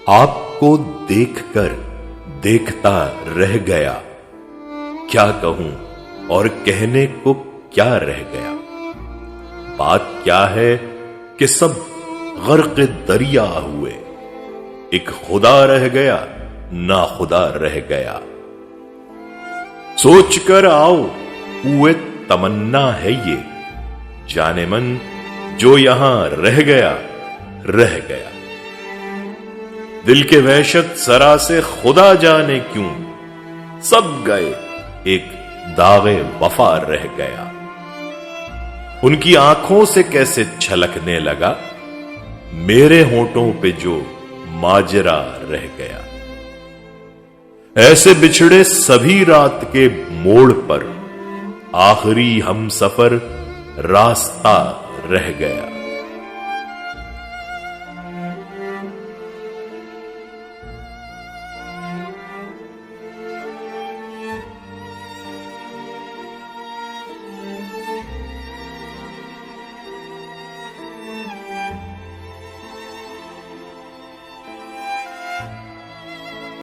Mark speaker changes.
Speaker 1: आपको देखकर देखता रह गया, क्या कहूं और कहने को क्या रह गया। बात क्या है कि सब गर्क दरिया हुए, एक खुदा रह गया ना खुदा रह गया। सोच कर आओ हुए तमन्ना है ये, जाने मन जो यहां रह गया रह गया। दिल के वहशत सरा से खुदा जाने क्यों, सब गए एक दागे वफा रह गया। उनकी आंखों से कैसे छलकने लगा, मेरे होठों पे जो माजरा रह गया। ऐसे बिछड़े सभी रात के मोड़ पर, आखिरी हम सफर रास्ता रह गया।